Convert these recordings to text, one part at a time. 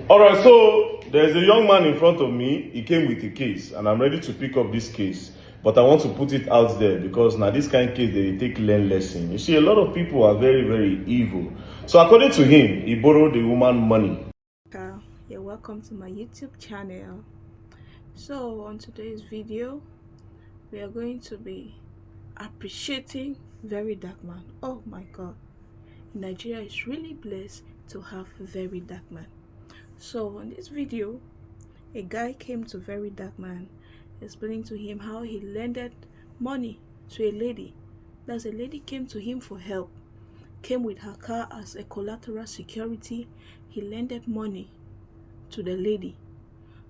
All right, so there's a young man in front of me. He came with a case, and I'm ready to pick up this case. But I want to put it out there because now this kind of case, they take learn lesson. You see, a lot of people are very, very evil. So according to him, he borrowed the woman money. You're welcome to my YouTube channel. So on today's video, we are going to be appreciating VeryDarkMan. Oh my God, Nigeria is really blessed to have VeryDarkMan. So on this video, a guy came to VeryDarkMan explaining to him how he lended money to a lady. That's a lady came to him for help, came with her car as a collateral security. He lended money to the lady.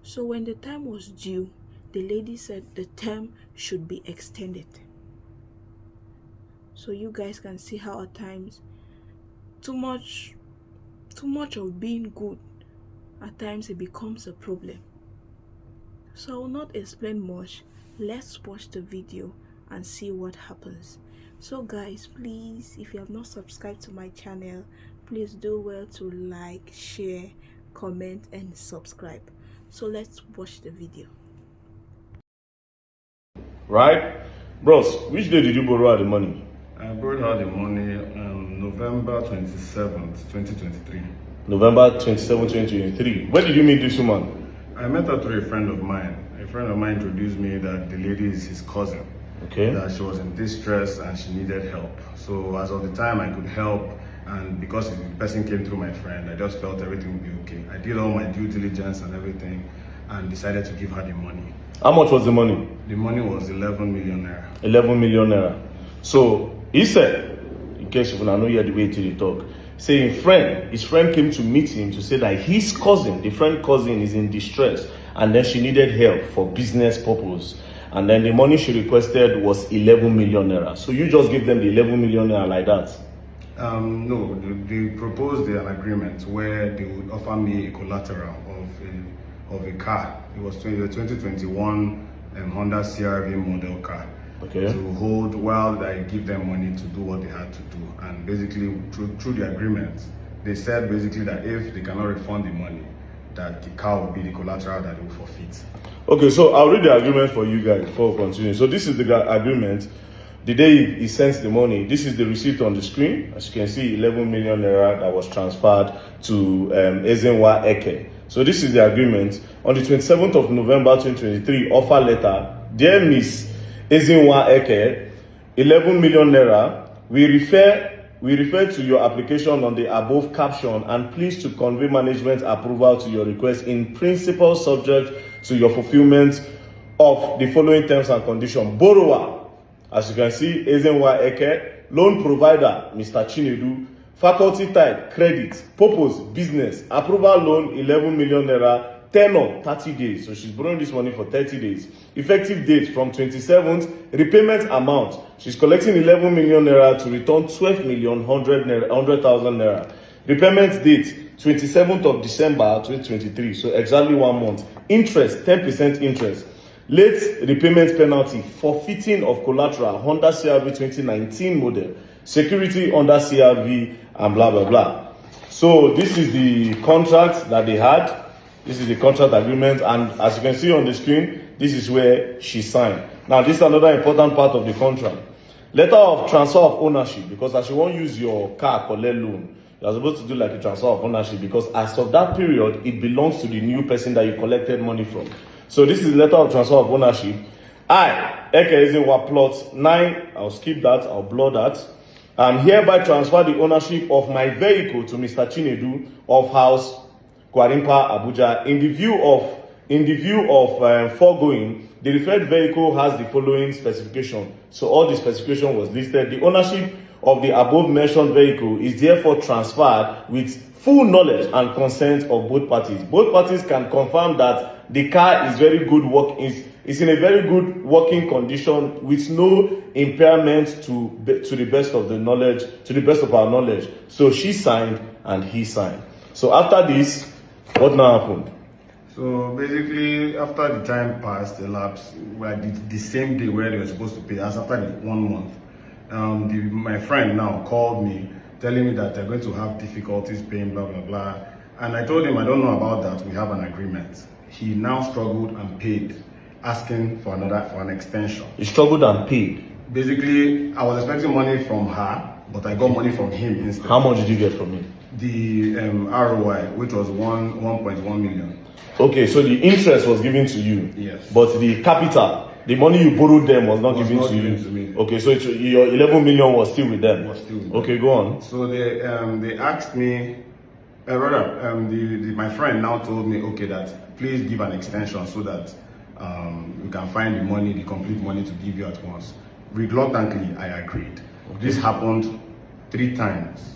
So when the time was due, the lady said the term should be extended. So you guys can see how at times too much of being good, at times it becomes a problem. So I will not explain much. Let's watch the video and see what happens. So guys, please, if you have not subscribed to my channel, please do well to like, share, comment and subscribe. So let's watch the video. Right? Bros, which day did you borrow the money? I borrowed her the money on November 27th, 2023. November 27, 2023. Where did you meet this woman? I met her through a friend of mine. A friend of mine introduced me that the lady is his cousin. Okay. That she was in distress and she needed help. So as of the time I could help, and because the person came through my friend, I just felt everything would be okay. I did all my due diligence and everything and decided to give her the money. How much was the money? The money was 11 million naira. 11 million naira. So he said, in case you know you had the way to the talk, saying his friend came to meet him to say that his cousin, the friend cousin, is in distress and then she needed help for business purpose. And then the money she requested was 11 million naira. So you just give them the 11 million naira like that? No, they proposed an agreement where they would offer me a collateral of a car. It was the 2021 Honda CR-V model car. Okay. To hold while I give them money to do what they had to do. And basically, through the agreement, they said basically that if they cannot refund the money, that the car will be the collateral that they will forfeit. Okay, so I'll read the agreement for you guys before we continue. So this is the agreement. The day he sends the money, this is the receipt on the screen. As you can see, 11 million naira that was transferred to Ezenwa Eke. So this is the agreement. On the 27th of November 2023, offer letter. Dear Miss Ezenwa Eke, 11 million naira. We refer to your application on the above caption and please to convey management approval to your request in principle subject to your fulfillment of the following terms and conditions. Borrower, as you can see, Ezenwa Eke. Loan provider, Mr. Chinedu. Faculty type, credit. Purpose, business. Approval loan, 11 million naira. Tenor, 30 days. So she's borrowing this money for 30 days. Effective date from 27th. Repayment amount. She's collecting 11 million naira to return 12 million 100,000 naira. Repayment date, 27th of December 2023. So exactly 1 month. Interest, 10% interest. Late repayment penalty, forfeiting of collateral, Honda CR-V 2019 model, security under CR-V, and blah, blah, blah. So this is the contract that they had. This is the contract agreement. And as you can see on the screen, this is where she signed. Now, this is another important part of the contract. Letter of transfer of ownership, because as you won't use your car collect loan, you're supposed to do like a transfer of ownership because as of that period, it belongs to the new person that you collected money from. So this is the letter of transfer of ownership. I, Eke Ezenwa plot 9, I'll skip that, I'll blur that. Hereby transfer the ownership of my vehicle to Mr. Chinedu of House Kwarimpa, Abuja. In the view of foregoing, the referred vehicle has the following specification. So all the specification was listed. The ownership of the above mentioned vehicle is therefore transferred with full knowledge and consent of both parties. Both parties can confirm that the car is is in a very good working condition with no impairment to the best of our knowledge. So she signed and he signed. So after this, what now happened? So basically, after the time passed, elapsed, the same day where they were supposed to pay, as after the 1 month, my friend now called me, telling me that they're going to have difficulties paying, blah, blah, blah. And I told him, I don't know about that. We have an agreement. He now struggled and paid, asking for an extension. He struggled and paid. Basically, I was expecting money from her, but I got money from him instead. How much did you get from him? The ROI, which was 1.1 million. Okay, so the interest was given to you. Yes. But the capital, the money you borrowed them was not given to you. To me. Okay, so your 11 million was still with them. Was still with okay, them. go on. So they asked me, my friend now told me, okay, that please give an extension so that we can find the money, the complete money to give you at once. Reluctantly, I agreed. Okay. This happened 3 times.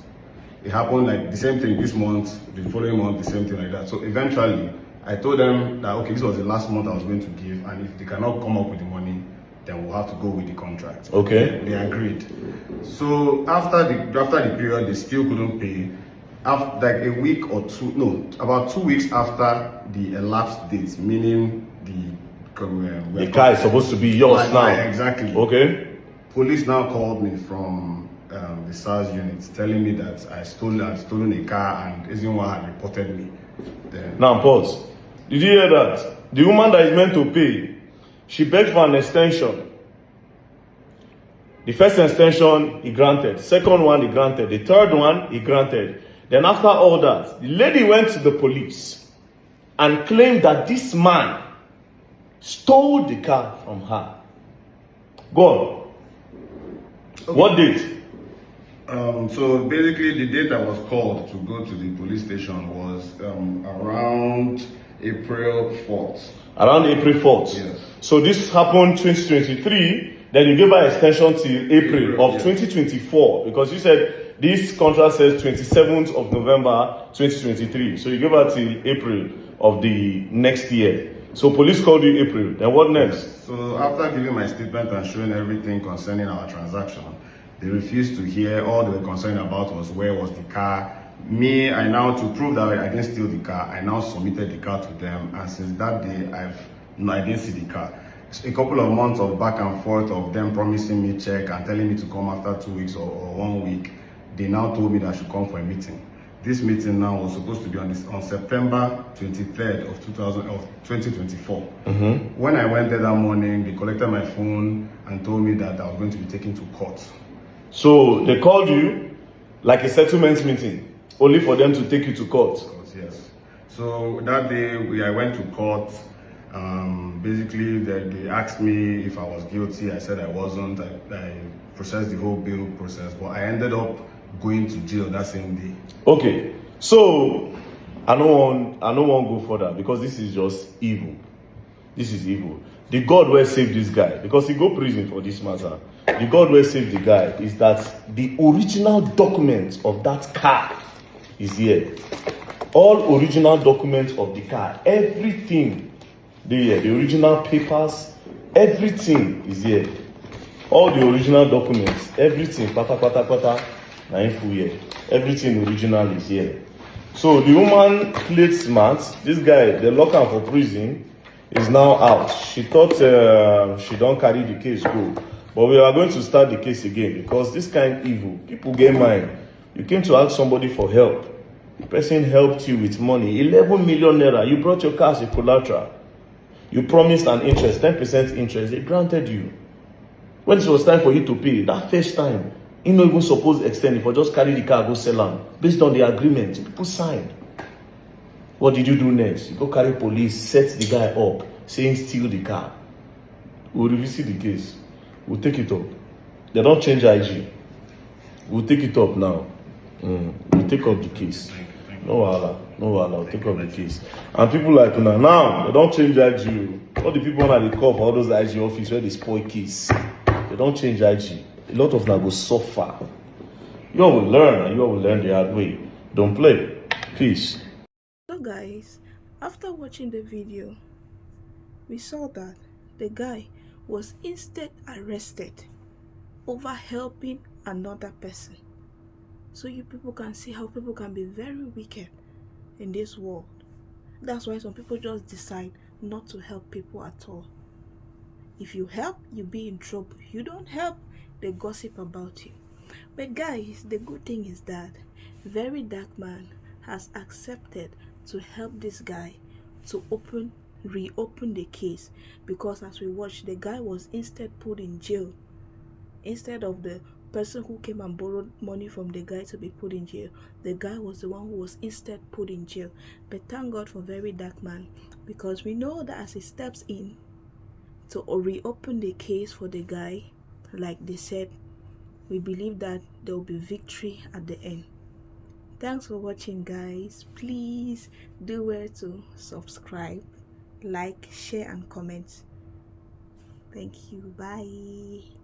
It happened like the same thing this month, the following month, the same thing like that. So eventually, I told them that, okay, this was the last month I was going to give, and if they cannot come up with the money, then we'll have to go with the contract. Okay. They agreed. So after the period, they still couldn't pay. After like a week or two, no, about 2 weeks after the elapsed date, meaning the car is supposed to be yours now. Exactly. Okay. Police now called me from the SARS unit, telling me that I had stolen a car and Ezinwa had reported me. Then, now pause. Did you hear that? The woman that is meant to pay, she begged for an extension. The first extension, he granted. Second one, he granted. The third one, he granted. Then after all that, the lady went to the police and claimed that this man stole the car from her. Go on. Okay. What date? So basically, the date I was called to go to the police station was around April 4th. Around April 4th? Yes. So this happened 2023, then you gave her extension till April of 2024, because you said this contract says 27th of November 2023. So you gave her till April of the next year. So police called you April. Then what next? So after giving my statement and showing everything concerning our transaction, they refused to hear. All they were concerned about was where was the car. I now, to prove that I didn't steal the car, I now submitted the car to them. And since that day, I didn't see the car. A couple of months of back and forth of them promising me check and telling me to come after 2 weeks or 1 week, they now told me that I should come for a meeting. This meeting now was supposed to be on September 23rd of 2024. Mm-hmm. When I went there that morning, they collected my phone and told me that I was going to be taken to court. So they called you like a settlement meeting, only for them to take you to court? Yes. So that day I went to court. Basically, they asked me if I was guilty. I said I wasn't. I processed the whole bail process, but I ended up going to jail that same day. Okay, so I don't want to go further because this is just evil. This is evil. The God will save this guy because he go prison for this matter. The God will save the guy is that the original document of that car is here. All original documents of the car, everything, the original papers, everything is here. All the original documents, everything, pata, na info here. Everything original is here. So the woman played smart. This guy, they lock her for prison, is now out. She thought she don't carry the case go. But we are going to start the case again because this kind of evil, people get mind. You came to ask somebody for help. The person helped you with money, 11 million naira. You brought your car as a collateral. You promised an interest, 10% interest. They granted you. When it was time for you to pay, that first time, you not even supposed to extend it, but just carry the car, go sell them. Based on the agreement, people signed. What did you do next? You go carry police, set the guy up, saying steal the car. We'll revisit the case. We'll take it up. They don't change IG. We'll take it up now. We'll take up the case. No wahala. We'll take up the case. And people like now, they don't change IG. All the people that they call for all those IG office where they spoil case, they don't change IG. A lot of them will suffer. You all will learn, and you all will learn the hard way. Don't play. Peace. So guys, after watching the video, we saw that the guy was instead arrested over helping another person. So you people can see how people can be very wicked in this world. That's why some people just decide not to help people at all. If you help, you be in trouble. You don't help, they gossip about you. But guys, the good thing is that VeryDarkMan has accepted to help this guy to reopen the case, because as we watched, the guy was instead put in jail. Instead of the person who came and borrowed money from the guy to be put in jail, the guy was the one who was instead put in jail. But thank God for VeryDarkMan, because we know that as he steps in to reopen the case for the guy, like they said, we believe that there will be victory at the end. Thanks for watching, guys. Please do well to subscribe, like, share and comment. Thank you. Bye.